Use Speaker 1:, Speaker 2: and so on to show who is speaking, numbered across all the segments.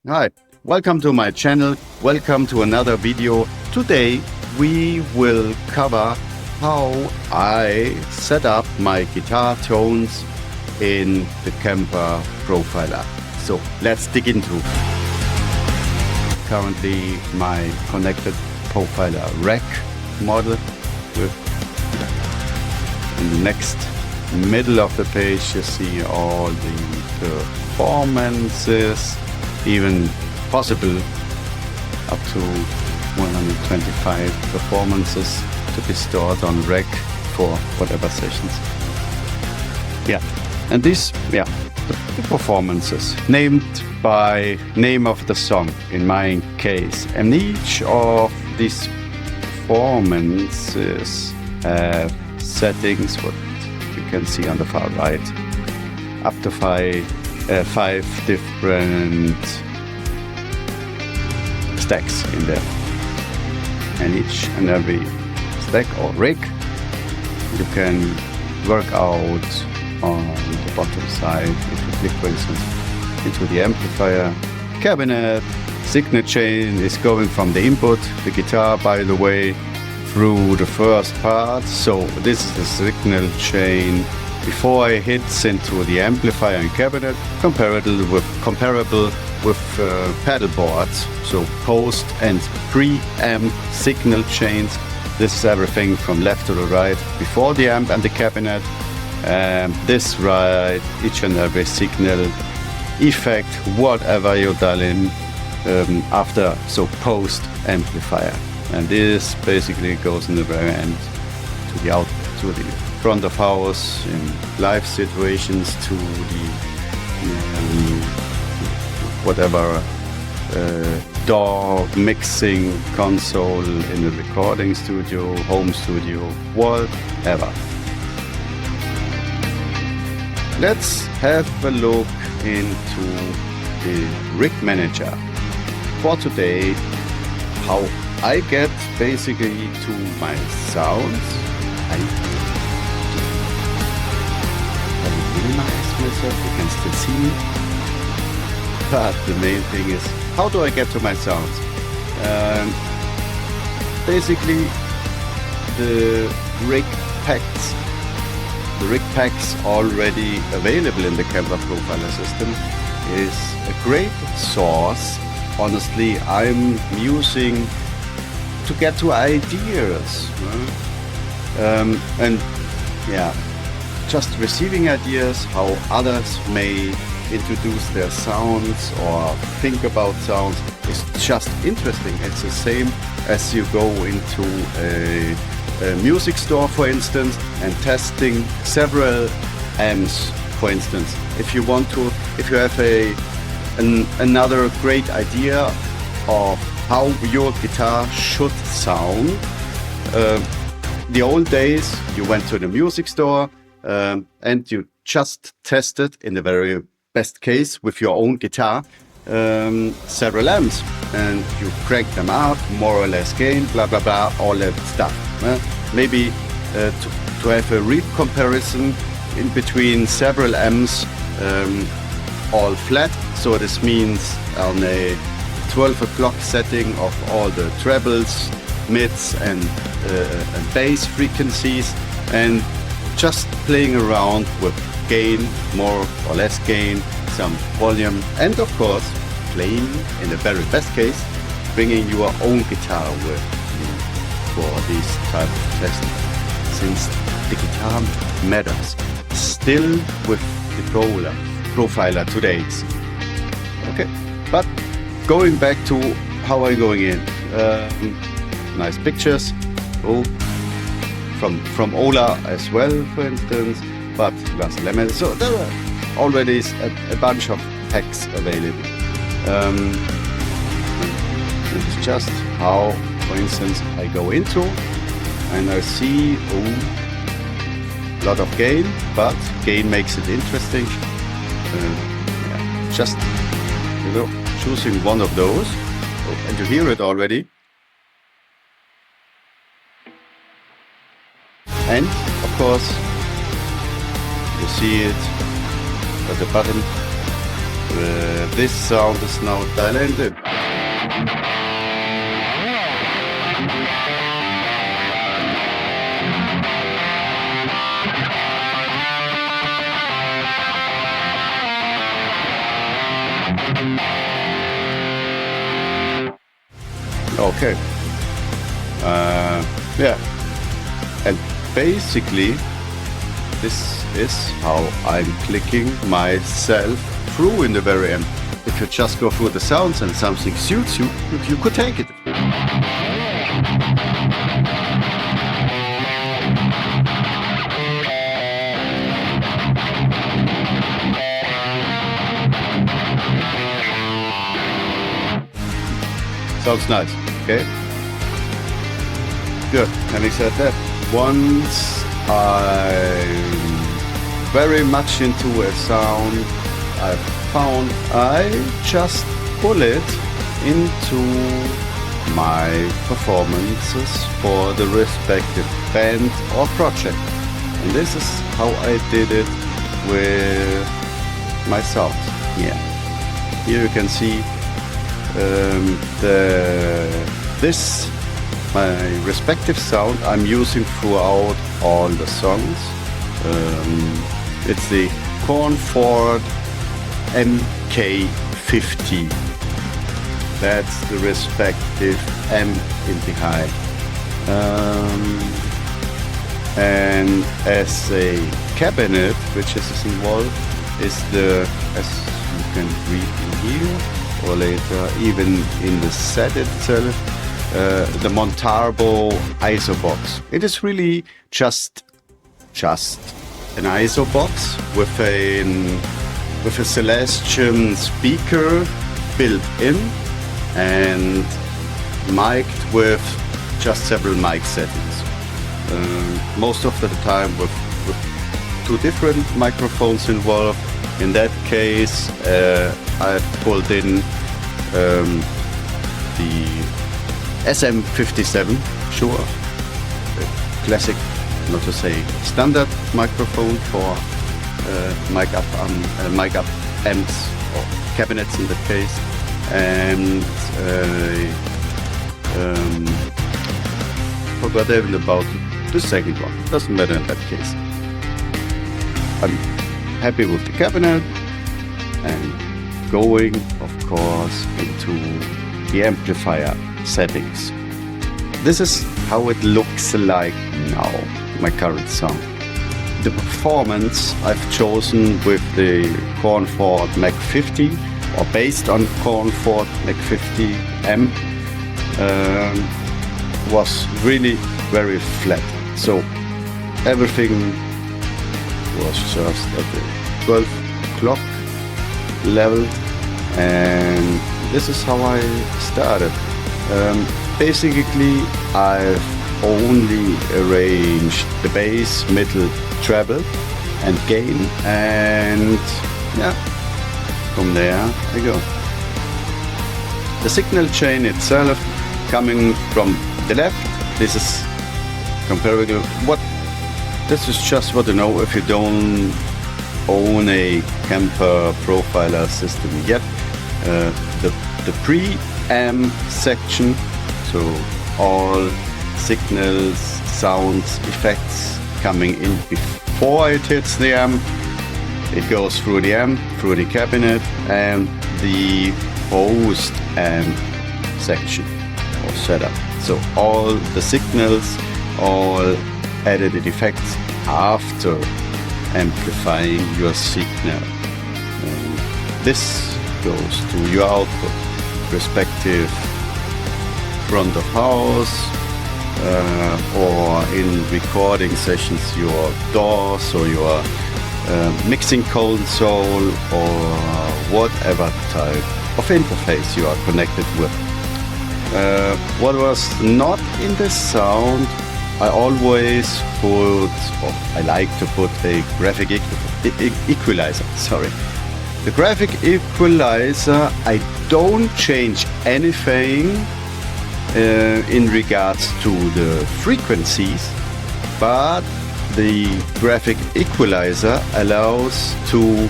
Speaker 1: Hi, welcome to my channel. Welcome to another video. Today we will cover how I set up my guitar tones in the Kemper Profiler. So let's dig into. Currently my connected Profiler rack model with in the next middle of the page you see all the performances, even possible up to 125 performances to be stored on rack for whatever sessions. And these, the performances named by name of the song in my case, and each of these performances have settings, what you can see on the far right, up to five different stacks in there, and each and every stack or rig you can work out on the bottom side. If you click, for instance, into the amplifier cabinet, signal chain is going from the input, the guitar by the way, through the first part. So this is the signal chain before I hit into the amplifier and cabinet, comparable with pedal boards, so post and pre-amp signal chains. This is everything from left to the right before the amp and the cabinet. This right, each and every signal effect, whatever you dial in after, so post amplifier. And this basically goes in the very end to the out to the front of house in live situations, to the whatever DAW mixing console in the recording studio, home studio, whatever. Let's have a look into the rig manager for today, how I get basically to my sounds. I minimize myself, you can still see me. But the main thing is, how do I get to my sounds? Basically, the rig packs already available in the Kemper Profiler system is a great source. Honestly, I'm using to get to ideas, just receiving ideas how others may introduce their sounds or think about sounds is just interesting. It's the same as you go into a music store, for instance, and testing several amps, for instance. If you have another great idea of how your guitar should sound. The old days, you went to the music store and you just tested, in the very best case, with your own guitar, several amps, and you crank them out, more or less gain, blah blah blah, all that stuff. Maybe to have a real comparison in between several amps, all flat. So this means on a 12 o'clock setting of all the trebles, mids and bass frequencies, and just playing around with gain, more or less gain, some volume, and of course playing, in the very best case, bringing your own guitar with you for this type of testing, since the guitar matters still with the profiler today. Okay, but going back to how I'm going in, nice pictures, from Ola as well, for instance, but last lemon. So there are already a bunch of packs available. It's just how, for instance, I go into and I see a lot of gain, but gain makes it interesting. Just choosing one of those, and you hear it already. And of course, you see it at the button this sound is now dialed in. Okay. Yeah. And basically, this is how I'm clicking myself through in the very end. If you just go through the sounds and something suits you, you could take it. Sounds nice, okay? Good. Having said that, once I'm very much into a sound I've found, I just pull it into my performances for the respective band or project. And this is how I did it with my sounds. Yeah. Here you can see my respective sound I'm using throughout all the songs. It's the Cornford MK50. That's the respective amp in the high. And as a cabinet, which is involved, is the, as you can read in here, or later even in the set itself, the Montarbo ISO box. It is really just an ISO box with a Celestion speaker built in and mic'd with just several mic settings. Most of the time with two different microphones involved. In that case, I've pulled in the SM57, sure, the classic, not to say standard microphone for mic up amps or cabinets in that case, and forgot even about the second one. Doesn't matter in that case. I'm happy with the cabinet and going, of course, into the amplifier settings. This is how it looks like now, my current sound. The performance I've chosen with the Cornford MAC50, or based on Cornford MAC50 amp, was really very flat. So everything was just at the 12 o'clock level, and this is how I started. Basically, I've only arranged the bass, middle, treble and gain, and yeah, from there I go. The signal chain itself coming from the left, this is comparable. This is just what you know if you don't own a Kemper Profiler system yet. The pre-amp section, so all signals, sounds, effects coming in before it hits the amp. It goes through the amp, through the cabinet, and the post amp section or setup. So all the signals, all edited effects after amplifying your signal. And this goes to your output, respective front of house, or in recording sessions your DAWs or your mixing console, or whatever type of interface you are connected with. What was not in the sound, I always put, or I like to put, a graphic equalizer. Sorry. The graphic equalizer, I don't change anything in regards to the frequencies, but the graphic equalizer allows to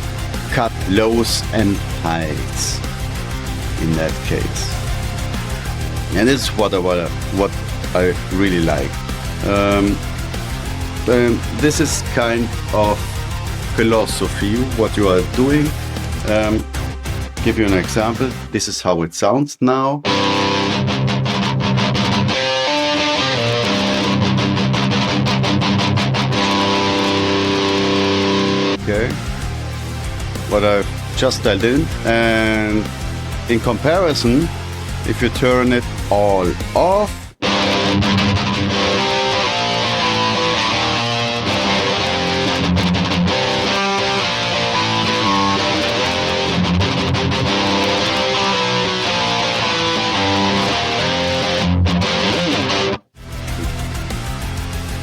Speaker 1: cut lows and highs in that case. And this is what I really like. This is kind of philosophy what you are doing. Give you an example. This is how it sounds now. Okay, what I've just dialed in, and in comparison, if you turn it all off,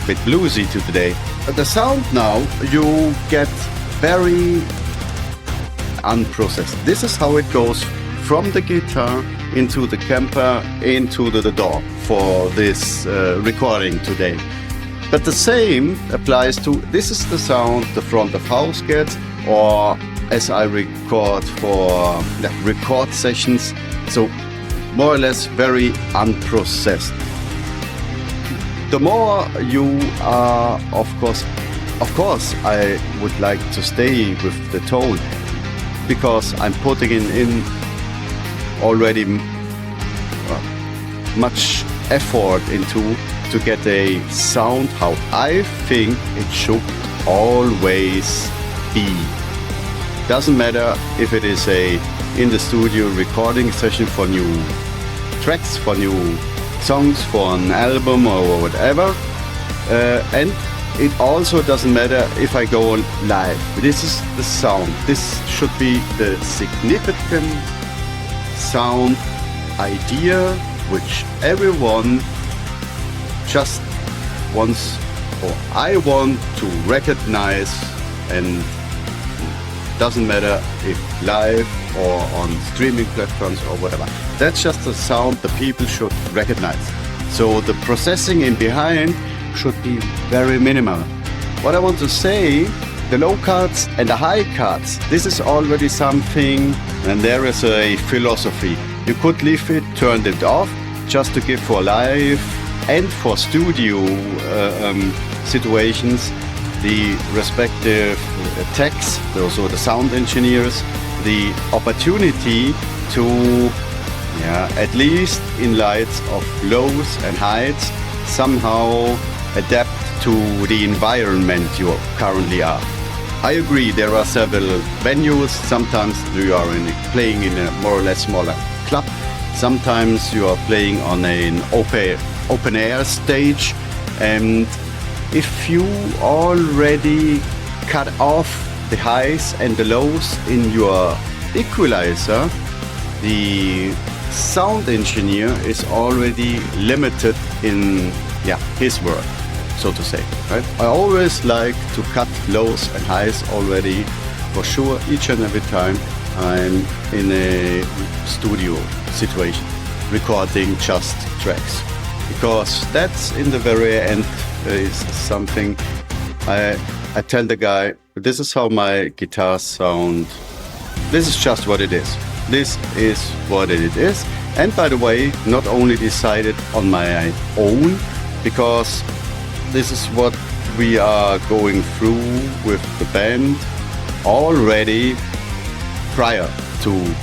Speaker 1: bit bluesy today. The sound now you get very unprocessed. This is how it goes from the guitar into the Kemper into the DAW for this recording today. But the same applies to, this is the sound the front of house gets, or as I record for record sessions. So more or less very unprocessed. The more you are, of course, I would like to stay with the tone, because I'm putting in already much effort into to get a sound how I think it should always be. Doesn't matter if it is a in the studio recording session for new tracks, for new songs, for an album or whatever, and it also doesn't matter if I go live. This is the sound. This should be the significant sound idea which everyone just wants, or I want to recognize, and doesn't matter if live or on streaming platforms or whatever. That's just the sound the people should recognize. So the processing in behind should be very minimal. What I want to say, the low cuts and the high cuts, this is already something, and there is a philosophy. You could leave it, turn it off, just to give for live and for studio situations the respective techs, those are the sound engineers, the opportunity to, at least in lights of lows and heights, somehow adapt to the environment you currently are. I agree, there are several venues. Sometimes you are playing in a more or less smaller club. Sometimes you are playing on an open air stage, and if you already cut off the highs and the lows in your equalizer, the sound engineer is already limited in his work, so to say, right? I always like to cut lows and highs already, for sure, each and every time I'm in a studio situation recording just tracks, because that's in the very end is something I tell the guy, this is how my guitar sound, this is just what it is. This is what it is. And by the way, not only decided on my own, because this is what we are going through with the band already prior to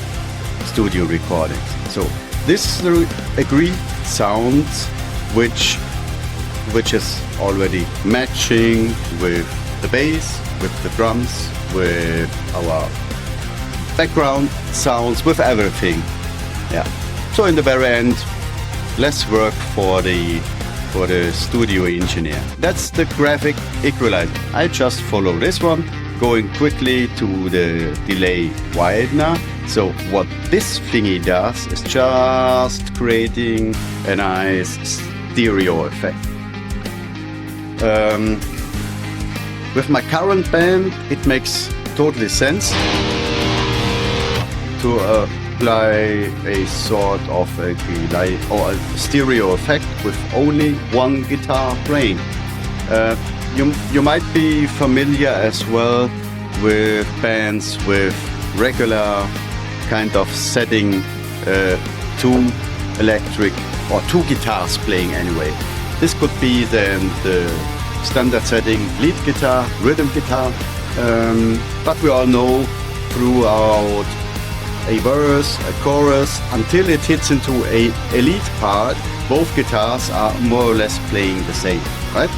Speaker 1: studio recordings. So this is the agreed sounds which is already matching with the bass, with the drums, with our background sounds, with everything. So in the very end, less work for the studio engineer. That's the graphic equalizer. I just follow this one, going quickly to the delay widener. So what this thingy does is just creating a nice stereo effect. With my current band, it makes totally sense to apply a sort of a delay or a stereo effect with only one guitar playing. You might be familiar as well with bands with regular kind of setting, 2 electric or 2 guitars playing anyway. This could be then the standard setting, lead guitar, rhythm guitar, but we all know throughout a verse, a chorus, until it hits into a lead part, both guitars are more or less playing the same, right?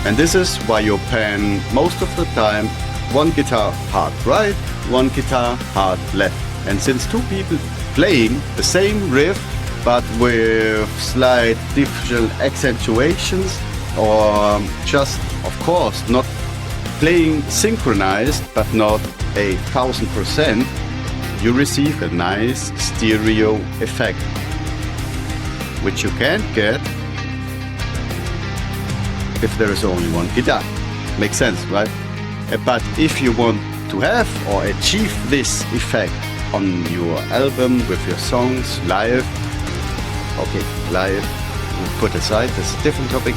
Speaker 1: And this is why you pan most of the time 1 guitar part right, 1 guitar part left. And since 2 people playing the same riff but with slight different accentuations, or just, of course, not playing synchronized but not 1000%, you receive a nice stereo effect, which you can't get if there is only 1 guitar. Makes sense, right? But if you want to have or achieve this effect on your album with your songs live, okay, live put aside, that's a different topic,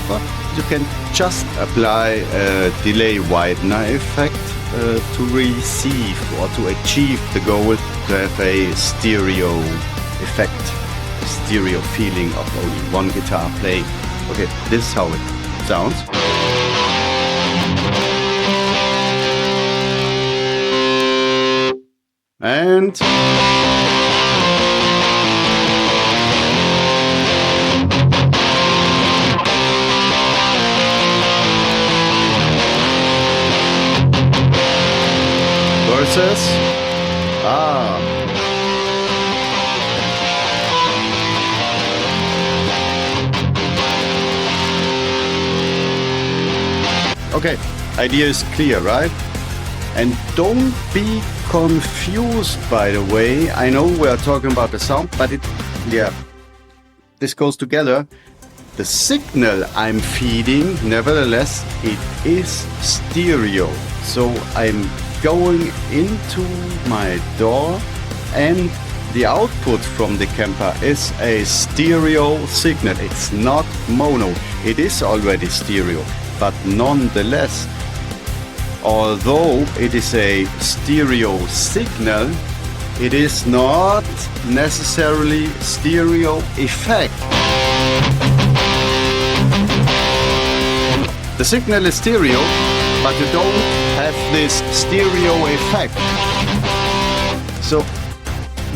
Speaker 1: but you can just apply a delay widener effect to receive or to achieve the goal to have a stereo effect, a stereo feeling of only 1 guitar playing. Okay, this is how it sounds. And verses. Okay, idea is clear, right? And don't be confused, by the way. I know we're talking about the sound, but this goes together. The signal I'm feeding, nevertheless, it is stereo. So I'm going into my DAW and the output from the Kemper is a stereo signal. It's not mono. It is already stereo, but nonetheless, although it is a stereo signal, it is not necessarily stereo effect. The signal is stereo, but you don't have this stereo effect. So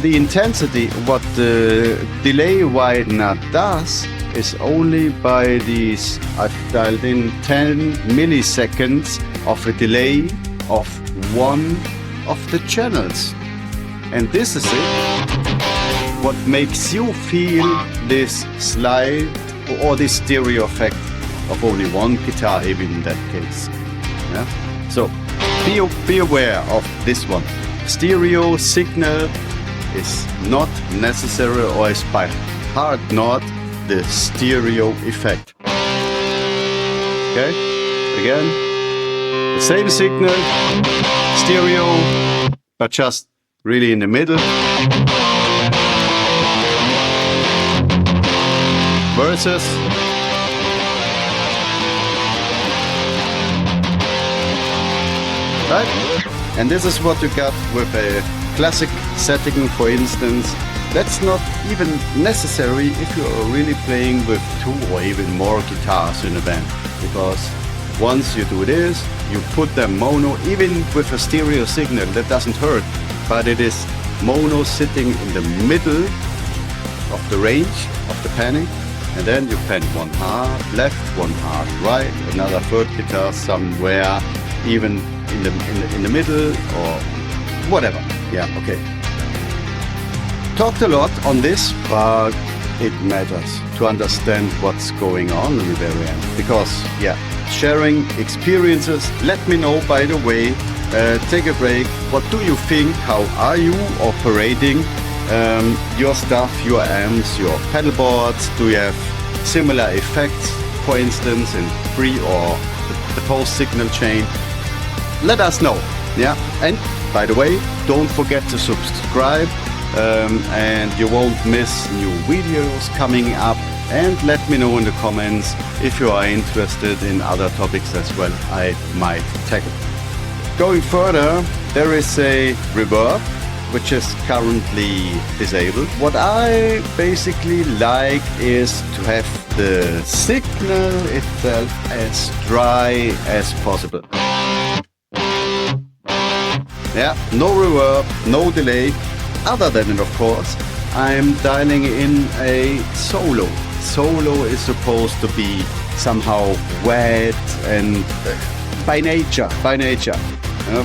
Speaker 1: the intensity, what the delay widener does, is only by these, I've dialed in 10 milliseconds of a delay of 1 of the channels. And this is it, what makes you feel this slide or this stereo effect of only 1 guitar, even in that case. Yeah? So be aware of this one. Stereo signal is not necessary, or is by heart not the stereo effect. Okay, again, the same signal, stereo, but just really in the middle. Versus. Right? And this is what you got with a classic setting, for instance. That's not even necessary if you're really playing with 2 or even more guitars in a band, because once you do this, you put them mono, even with a stereo signal, that doesn't hurt, but it is mono sitting in the middle of the range of the panning, and then you pan 1 half left, 1 half right, another 3rd guitar somewhere, even in the middle or whatever. Yeah, okay. Talked a lot on this, but it matters to understand what's going on in the very end. Because, sharing experiences. Let me know, by the way, take a break. What do you think? How are you operating your stuff, your amps, your pedal boards? Do you have similar effects, for instance, in pre or the post signal chain? Let us know. Yeah, and by the way, don't forget to subscribe. And you won't miss new videos coming up, and let me know in the comments if you are interested in other topics as well I might tackle. Going further, there is a reverb, which is currently disabled. What I basically like is to have the signal itself as dry as possible. Yeah, no reverb, no delay. Other than it, of course, I'm dialing in a solo. Solo is supposed to be somehow wet and by nature.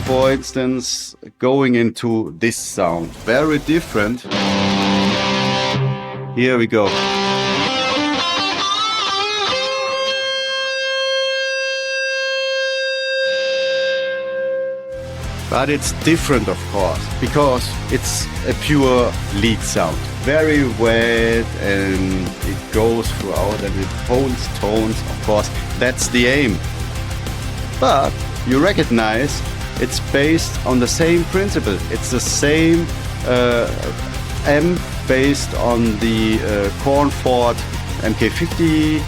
Speaker 1: For instance, going into this sound, very different. Here we go. But it's different, of course, because it's a pure lead sound. Very wet, and it goes throughout and it holds tones, of course. That's the aim. But you recognize it's based on the same principle. It's the same amp based on the Cornford MK50.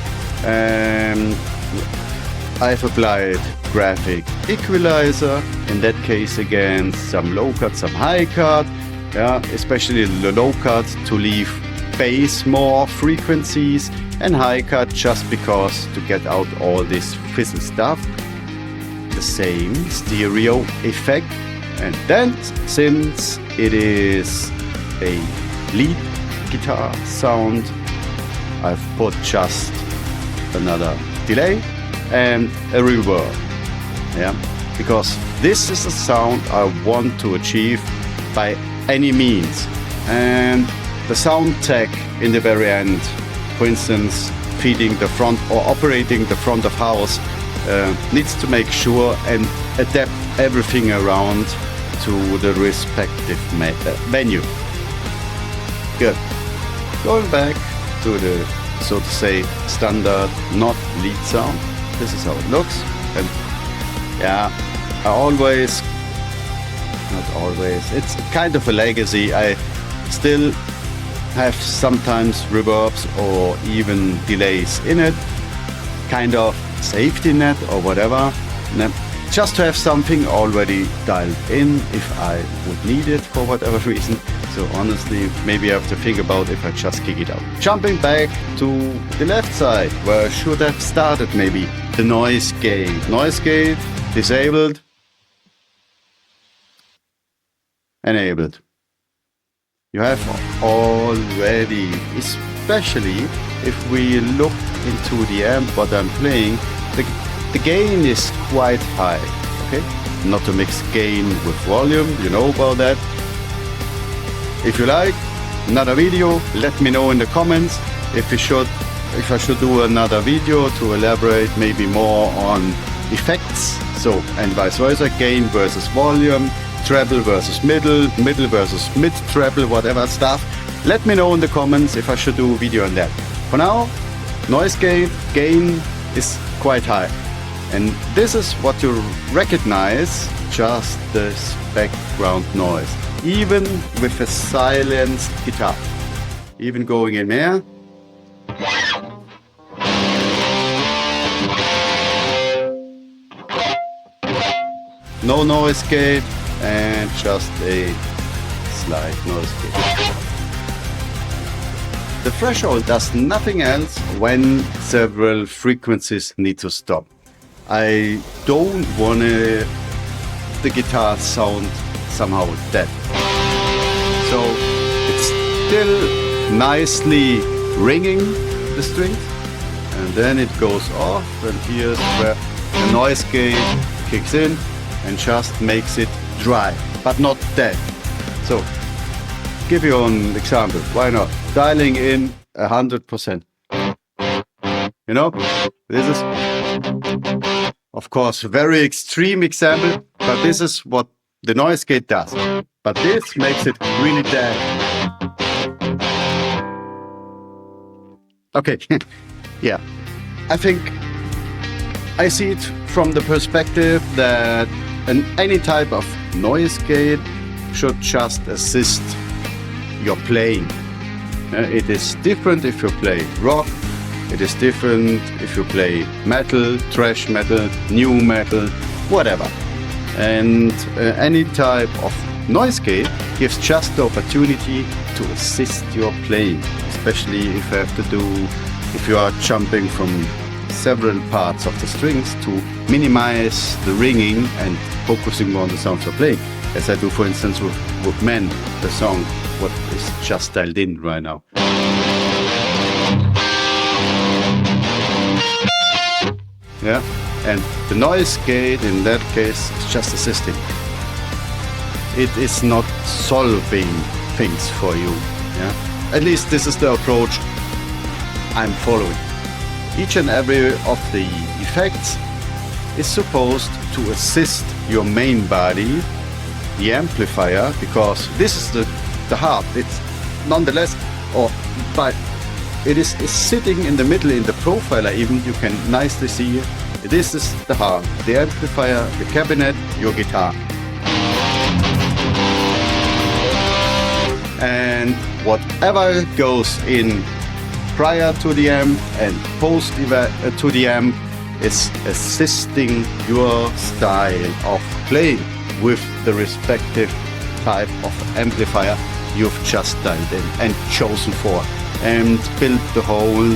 Speaker 1: I've applied graphic equalizer, in that case again some low cut, some high cut, yeah, especially the low cut to leave bass more frequencies, and high cut just because to get out all this fizzle stuff. The same stereo effect, and then since it is a lead guitar sound, I've put just another delay and a reverb, yeah, because this is a sound I want to achieve by any means. And the sound tech in the very end, for instance, feeding the front or operating the front of house, needs to make sure and adapt everything around to the respective venue. Good. Going back to the, so to say, standard not lead sound. This is how it looks, and yeah, it's kind of a legacy. I still have sometimes reverbs or even delays in it, kind of safety net or whatever, just to have something already dialed in if I would need it for whatever reason. So honestly, maybe I have to think about if I just kick it out. Jumping back to the left side, where I should have started maybe. The noise gate. Noise gate disabled, enabled. You have already, especially if we look into the amp what I'm playing, the gain is quite high, okay? Not to mix gain with volume, you know about that. If you like another video, let me know in the comments if I should do another video to elaborate maybe more on effects, so, and vice versa, gain versus volume, treble versus middle versus mid treble, whatever stuff. Let me know in the comments if I should do a video on that. For now, noise gate gain is quite high, and this is what you recognize, just this background noise, even with a silenced guitar. Even going in there, no noise gate and just a slight noise gate. The threshold does nothing else when several frequencies need to stop. I don't want the guitar sound somehow dead. So it's still nicely ringing the strings, and then it goes off, and here's where the noise gate kicks in and just makes it dry, but not dead. So, give you an example, why not? Dialing in 100%. You know, this is, of course, a very extreme example, but this is what the noise gate does. But this makes it really dead. Okay, yeah, I think I see it from the perspective that any type of noise gate should just assist your playing. It is different if you play rock, it is different if you play metal, thrash metal, new metal, whatever. And any type of noise gate gives just the opportunity to assist your playing, especially if you are jumping from several parts of the strings to minimize the ringing and focusing more on the sounds you're playing, as I do, for instance, with Men, the song what is just dialed in right now. Yeah, and the noise gate in that case is just assisting. It is not solving things for you. Yeah, at least this is the approach I'm following. Each and every of the effects is supposed to assist your main body, the amplifier, because this is the heart. It's nonetheless, but it is sitting in the middle in the profiler. Even you can nicely see it. This is the heart, the amplifier, the cabinet, your guitar. And whatever goes in prior to the amp and post to the amp is assisting your style of playing with the respective type of amplifier you've just dialed in and chosen for, and build the whole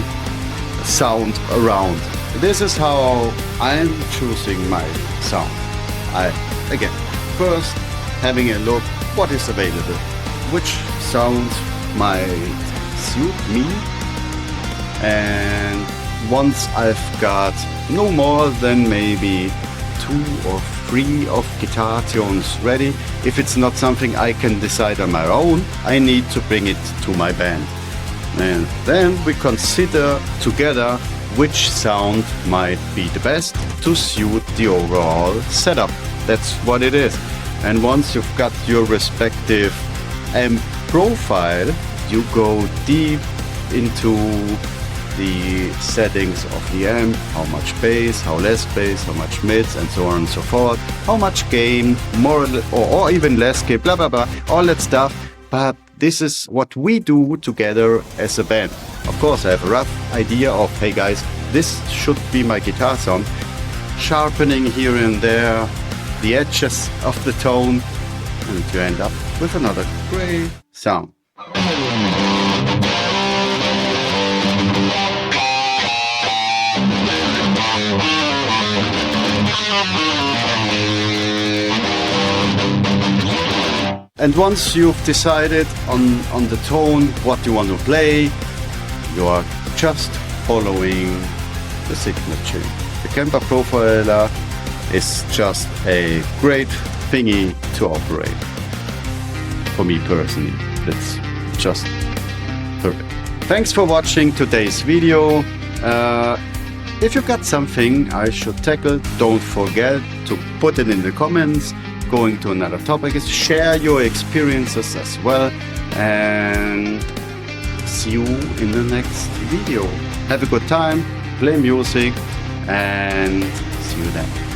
Speaker 1: sound around. This is how I'm choosing my sound. Again, first having a look what is available, which sounds might suit me, and once I've got no more than maybe 2 or 3 of guitar tones ready, if it's not something I can decide on my own, I need to bring it to my band. And then we consider together which sound might be the best to suit the overall setup. That's what it is. And once you've got your respective amp profile, you go deep into the settings of the amp, how much bass, how less bass, how much mids, and so on and so forth, how much gain, more or even less gain, blah blah blah, all that stuff. But this is what we do together as a band. Of course, I have a rough idea of, hey guys, this should be my guitar sound, sharpening here and there the edges of the tone, and you end up with another great sound. And once you've decided on the tone, what you want to play, you are just following the signature. The Kemper Profiler is just a great thingy to operate. For me personally, it's just perfect. Thanks for watching today's video. If you got something I should tackle, don't forget to put it in the comments. Going to another topic is share your experiences as well, and see you in the next video. Have a good time, play music, and see you then.